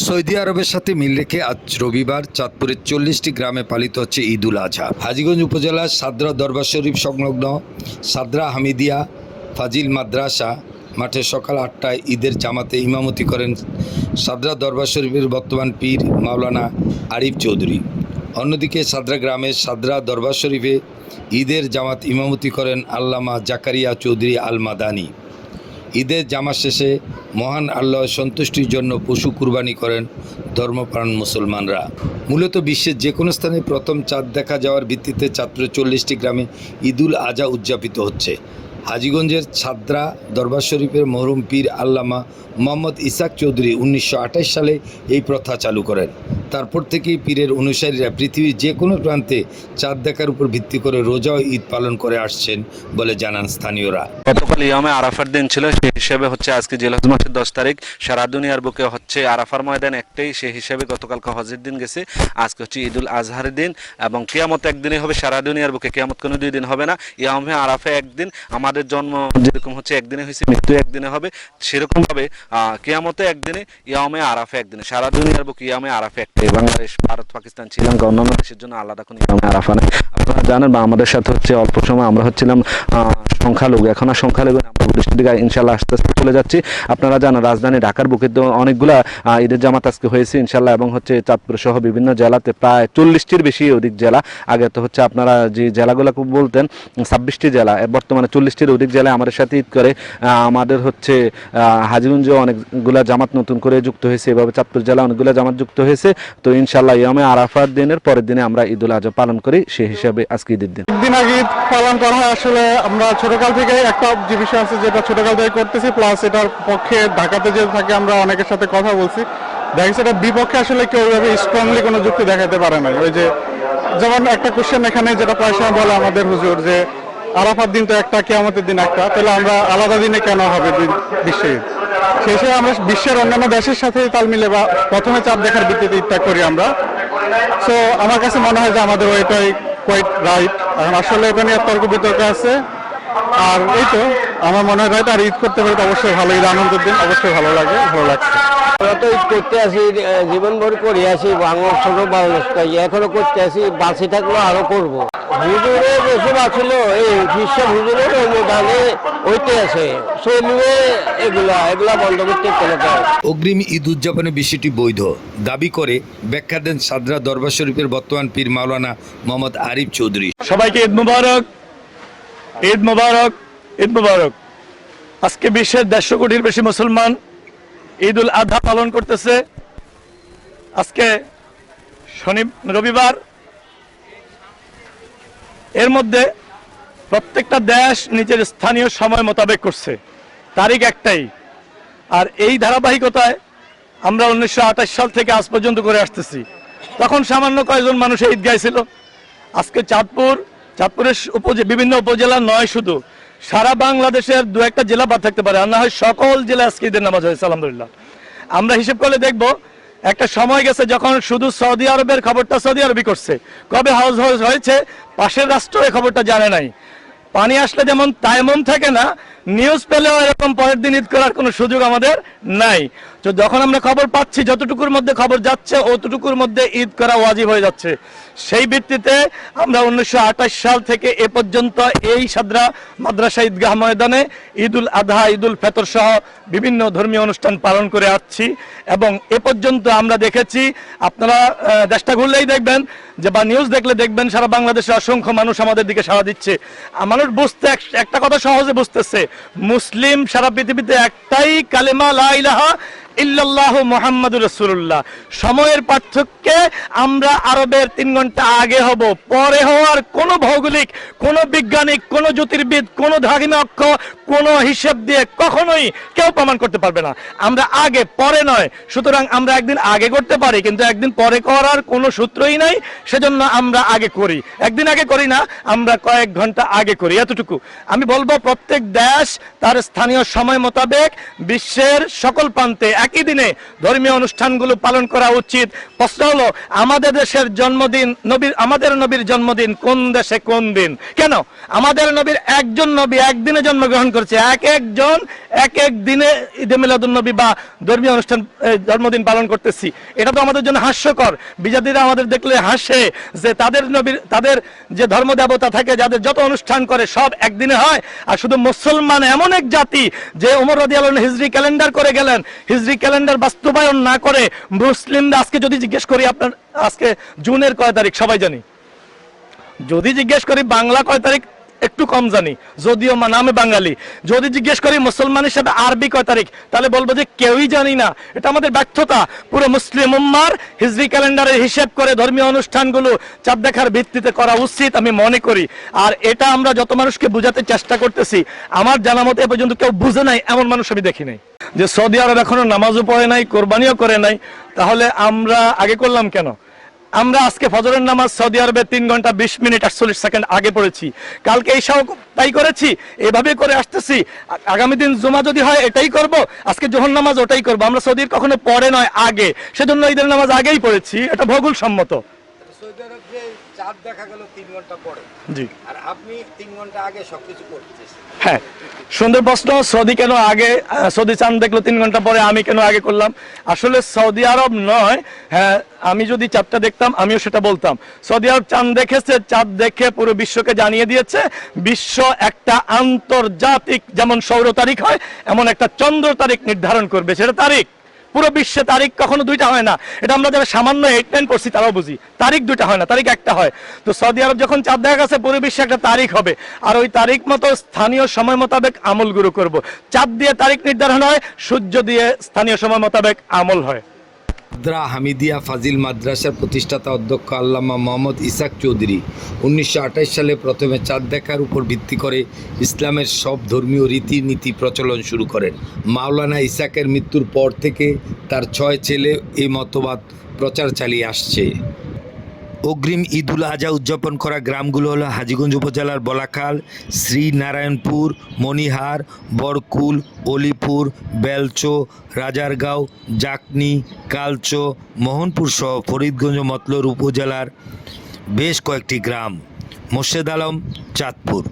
Saudi আরবের সাথে মিল রেখে আজ রবিবার চাঁদপুরের 40টি গ্রামে পালিত হচ্ছে ঈদ উল আজহা। হাজীগঞ্জ উপজেলার সাদরা দরবার শরীফ সংলগ্ন সাদরা হামিদিয়া ফাজিল মাদ্রাসা মাঠে সকাল 8টায় ঈদের জামাতে ইমামতি করেন সাদরা দরবার শরীফের বর্তমান পীর মাওলানা আরিফ চৌধুরী। অন্যদিকে সাদরা গ্রামের সাদরা দরবার শরীফে ঈদের জামাত ইমামতি করেন আল্লামা জাকারিয়া চৌধুরী আল মাদানী। ঈদের জামাত শেষে মহান আল্লাহর সন্তুষ্টির জন্য পশু কুরবানি করেন ধর্মপ্রাণ মুসলমানরা। মূলত বিশ্বের যে কোনো স্থানে প্রথম চাঁদ দেখা যাওয়ার ভিত্তিতে চাঁদপুরের 40টি গ্রামে ঈদ উল আজহা উদযাপিত হচ্ছে। হাজীগঞ্জের সাদরা দরবার শরীফের মরহুম পীর আল্লামা মোহাম্মদ ইসাক চৌধুরী 1928 সালে এই প্রথা চালু করেন। তারপর থেকেই পীরের অনুসারীরা পৃথিবীর যে কোনো প্রান্তে চাঁদ দেখার উপর ভিত্তি করে রোজা ও ঈদ পালন করে আসছেন বলে জানান স্থানীয়রা। গতকাল ইয়ামে আরাফার দিন ছিল, সেই হিসেবে হচ্ছে আজকে জিলহজ মাসের 10 তারিখ। সারা দুনিয়ার বুকে হচ্ছে আরাফার ময়দান একটাই, সেই হিসেবে গতকালকে হজের দিন গেছে, আজকে হচ্ছে ঈদ উল আজহার দিন এবং কিয়ামত একদিনই হবে সারা দুনিয়ার বুকে। কিয়ামত কোনো 2 দিন হবে না। ইয়ামে আরাফা একদিন, আমাদের জন্ম যেরকম হচ্ছে একদিনে হয়েছে, মৃত্যু একদিনে হবে, সেরকম ভাবে কিয়ামতে একদিনে, ইয়ামে আরাফা একদিনে। সারা দুনিয়ার বুকে ইয়ামে আরাফা একটাই। বাংলাদেশ, ভারত, পাকিস্তান, শ্রীলঙ্কা, অন্যান্য দেশের জন্য আলাদা কোনো ইয়ামে আরাফা নেই। আপনারা জানেন বা আমাদের সাথে হচ্ছে অল্প সময় আমরা হচ্ছিলাম সংখ্যালঘু, এখন আর সংখ্যালঘু আমরা ভবিষ্যতের দিকে ইনশাল্লাহ আস্তে আস্তে চলে যাচ্ছি। আপনারা জানেন রাজধানী ঢাকার বুকে তো অনেকগুলা ঈদের জামাত আজকে হয়েছে ইনশাল্লাহ, এবং হচ্ছে চাঁদপুর সহ বিভিন্ন জেলাতে প্রায় 40টির বেশি অধিক জেলা। আগে তো হচ্ছে আপনারা যে জেলাগুলো বলতেন 26টি জেলা, বর্তমানে 40টির অধিক জেলায় আমাদের সাথে ঈদ করে। আমাদের হচ্ছে হাজীগঞ্জে অনেকগুলা জামাত নতুন করে যুক্ত হয়েছে, এভাবে চাঁদপুর জেলা অনেকগুলো জামাত যুক্ত হয়েছে। তো ইনশাল্লাহ ইয়ামে আরাফার দিনের পরের দিনে আমরা ঈদ উল আজহা পালন করি, সেই হিসাবে আজকে ঈদের দিন। দিন আগে ঈদ পালন করা হয়। আসলে আমরা ছোটকাল থেকে একটা যে বিষয় আছে যেটা ছোটকাল থেকে করতেছি, প্লাস এটার পক্ষে ঢাকাতে যে থাকে আমরা অনেকের সাথে কথা বলছি, দেখছি এটা বিপক্ষে আসলে কেউ ওইভাবে স্ট্রংলি কোনো যুক্তি দেখাতে পারে না। ওই যে যেমন একটা কোশ্চেন এখানে যেটা প্রায় সময় বলে আমাদের হুজুর যে আরাফার দিন তো একটা, কিয়ামতের দিন একটা, তাহলে আমরা আলাদা দিনে কেন হবে বিশ্ব ঈদ? শেষে আমরা বিশ্বের অন্যান্য দেশের সাথে তাল মিলে বা প্রথমে চাঁদ দেখার ভিত্তিতে ঈদটা করি আমরা। সো আমার কাছে মনে হয় যে আমাদের ওইটাই কোয়াইট রাইট। এখন আসলে এটা নিয়ে তর্ক বিতর্ক আছে, আর এই তো আমার মনে হয় রাইট। আর ঈদ করতে পারি তো অবশ্যই ভালো, ঈদ আনন্দের দিন অবশ্যই ভালো লাগে, ভালো লাগছে। আমরা তো ঈদ করতে আসি, জীবনভর করে আসি, বাংলা ছোট বাংলাদেশ এখনো করতে আসি, বাঁচি থাকলেও আরো করবো। হুজুরে যেসব আছিল এই বিশ্বের হুজুরের অনুদানে ওইতে আছে, চলবে এগুলা বন্ধ করতে চলে যায়। অগ্রিম ঈদ উদযাপনে বিষয়টি বৈধ দাবি করে ব্যাখ্যা দেন সাদরা দরবার শরীফের বর্তমান পীর মাওলানা মোহাম্মদ আরিফ চৌধুরী। সবাইকে ঈদ মুবারক, ঈদ মুবারক, ঈদ মুবারক। আজকে বিশ্বের 150 কোটির বেশি মুসলমান ঈদ উল আজহা পালন করতেছে। আজকে রবিবার, এর মধ্যে প্রত্যেকটা দেশ নিজের স্থানীয় সময় মোতাবেক করছে, তারিখ একটাই। আর এই ধারাবাহিকতায় আমরা 1928 সাল থেকে আজ পর্যন্ত করে আসতেছি। তখন সামান্য কয়েকজন মানুষ ঈদগাহ ছিল। আজকে চাঁদপুরের বিভিন্ন উপজেলা নয়, শুধু সারা বাংলাদেশের 2-1টা জেলা বাদ থাকতে পারে, আর না হয় সকল জেলায় আজকে ঈদের নামাজ হয়েছে আলহামদুলিল্লাহ। আমরা হিসেব করলে দেখব একটা সময় গেছে যখন শুধু সৌদি আরবের খবরটা সৌদি আরবই করছে, কবে হজ হয়েছে পাশের রাষ্ট্র এই খবরটা জানে নাই। পানি আসলে যেমন তায়াম্মুম থাকে না, নিউজ পেলেও এরকম পরের দিন ঈদ করার কোনো সুযোগ আমাদের নাই। তো যখন আমরা খবর পাচ্ছি যতটুকুর মধ্যে খবর যাচ্ছে অতটুকুর মধ্যে ঈদ করা ওয়াজিব হয়ে যাচ্ছে, সেই ভিত্তিতে আমরা 1928 সাল থেকে এ পর্যন্ত এই সাদরা মাদ্রাসা ঈদগাহ ময়দানে ঈদ উল আজহা, ঈদ উল ফিতর সহ বিভিন্ন ধর্মীয় অনুষ্ঠান পালন করে আসছি। এবং এ পর্যন্ত আমরা দেখেছি, আপনারা দেশটা ঘুরলেই দেখবেন যে বা নিউজ দেখলে দেখবেন সারা বাংলাদেশে অসংখ্য মানুষ আমাদের দিকে সাড়া দিচ্ছে। মানুষ বুঝতে একটা কথা সহজে বুঝতেছে, মুসলিম সারা পৃথিবীতে একটাই কালেমা, লা ইলাহা ইল্লাল্লাহু মুহাম্মাদুর রাসূলুল্লাহ। সময়ের পার্থক্যে আমরা আরবের 3 ঘন্টা আগে হব, পরে হওয়ার কোনো ভৌগোলিক, কোনো বৈজ্ঞানিক, কোনো জ্যোতির্বিদ, কোনো ধার্মিক, কোনো হিসাব দিয়ে কখনোই কেউ প্রমাণ করতে পারবে না আমরা আগে পরে নয়। সুতরাং আমরা একদিন আগে করতে পারি, কিন্তু একদিন পরে করার কোনো সূত্রই নাই, সেজন্য আমরা আগে করি। একদিন আগে করি না, আমরা কয়েক ঘন্টা আগে করি, এতটুকু। আমি বলবো প্রত্যেক দেশ তার স্থানীয় সময় মোতাবেক বিশ্বের সকল প্রান্তে একই দিনে ধর্মীয় অনুষ্ঠানগুলো পালন করা উচিত। প্রশ্ন হলো, আমাদের দেশের জন্মদিন, আমাদের নবীর জন্মদিন কোন দেশে কোন দিন? কেন আমাদের নবীর একজন নবী একদিনে জন্মগ্রহণ করছে, একজন এক এক দিনে ঈদে মিলাদুন্নবী বা ধর্মীয় অনুষ্ঠান জন্মদিন পালন করতেছি? এটা তো আমাদের জন্য হাস্যকর। বিজাতিরা আমাদের দেখলে হাসে যে তাদের যে ধর্মদেবতা থাকে, যাদের যত অনুষ্ঠান করে সব একদিনে হয়। আর শুধু মুসলমান এমন এক জাতি যে ওমর রাদিয়াল্লাহু আনহু হিজরি ক্যালেন্ডার করে গেলেন, হিজরি ক্যালেন্ডার বাস্তবায়ন না করে মুসলিমরা আজকে যদি জিজ্ঞেস করি আপনার আজকে জুনের কয় তারিখ, সবাই জানি। যদি জিজ্ঞেস করি বাংলা কয় তারিখ, একটু কম জানি, যদিও নামে বাঙালি। যদি জিজ্ঞেস করি মুসলমান হিসেবে আরবি কয় তারিখ, তাহলে বলবো যে কেউই জানি না। এটা আমাদের ব্যর্থতা। পুরো মুসলিম উম্মার হিজরি ক্যালেন্ডারের হিসেব করে ধর্মীয় অনুষ্ঠানগুলো চাঁদ দেখার ভিত্তিতে করা উচিত আমি মনে করি। আর এটা আমরা যত মানুষকে বোঝাতে চেষ্টা করতেছি, আমার জানা মতে এ পর্যন্ত কেউ বুঝে নাই এমন মানুষ আমি দেখি নাই। যে সৌদি আরব এখনো নামাজও পড়ে নাই, কোরবানিও করে নাই, তাহলে আমরা আগে করলাম কেন? আমরা আজকে ফজরের নামাজ সৌদি আরবে 3 ঘন্টা 20 মিনিট 48 সেকেন্ড আগে পড়েছি, কালকে ঈশাও তাই করেছি, এভাবে করে আসতেছি। আগামী দিন জুমা যদি হয় এটাই করব, আজকে জোহর নামাজ ওটাই করব। আমরা সৌদির কখনো পরে নয় আগে, সেজন্য ঈদের নামাজ আগেই পড়েছি, এটা ভূগোল সম্মত। সৌদি আরব যে চাঁদ দেখা গেল 3 ঘন্টা পরে, জি, আর আপনি 3 ঘন্টা আগে সবকিছু করতেছেন। হ্যাঁ, সুন্দর প্রশ্ন। সৌদি কেন আগে, সৌদি চাঁদ দেখলো 3 ঘন্টা পরে, আমি কেন আগে করলাম? আসলে সৌদি আরব নয়, হ্যাঁ আমি যদি চাঁদটা দেখতাম আমিও সেটা বলতাম। সৌদি আরব চাঁদ দেখেছে, চাঁদ দেখে পুরো বিশ্বকে জানিয়ে দিয়েছে বিশ্ব একটা আন্তর্জাতিক, যেমন সৌর তারিখ হয় এমন একটা চন্দ্র তারিখ নির্ধারণ করবে। সেটা তারিখ, পুরো বিশ্বে তারিখ কখনো দুইটা হয় না। এটা আমরা যারা সামান্য 8-9 পড়ছি তারাও বুঝি, তারিখ দুইটা হয় না, তারিখ একটা হয়। তো সৌদি আরব যখন চাঁদ দেখা গেছে পুরো বিশ্বে একটা তারিখ হবে, আর ওই তারিখ মতো স্থানীয় সময় মোতাবেক আমলগুলো করব। চাঁদ দিয়ে তারিখ নির্ধারণ হয়, সূর্য দিয়ে স্থানীয় সময় মোতাবেক আমল হয়। সাদরা হামিদিয়া ফাজিল মাদ্রাসার প্রতিষ্ঠাতা অধ্যক্ষ আল্লামা মোহাম্মদ ইসাক চৌধুরী 1928 সালে প্রথমে চাঁদ দেখার উপর ভিত্তি করে ইসলামের সব ধর্মীয় রীতিনীতি প্রচলন শুরু করেন। মাওলানা ইসাকের মৃত্যুর পর থেকে তার 6 ছেলে এই মতবাদ প্রচার চালিয়ে আসছে। অগ্রিম ঈদুল আজহা উদযাপন করা গ্রামগুলো হলো হাজীগঞ্জ উপজেলার বলাখাল, শ্রীনারায়ণপুর, মণিহার, বরকুল, অলিপুর, বেলচো, রাজারগাঁও, জাকনি, কালচো, মোহনপুর সহ ফরিদগঞ্জ মতলব উপজেলার বেশ কয়েকটি গ্রাম। মোর্শেদ আলম, চাঁদপুর।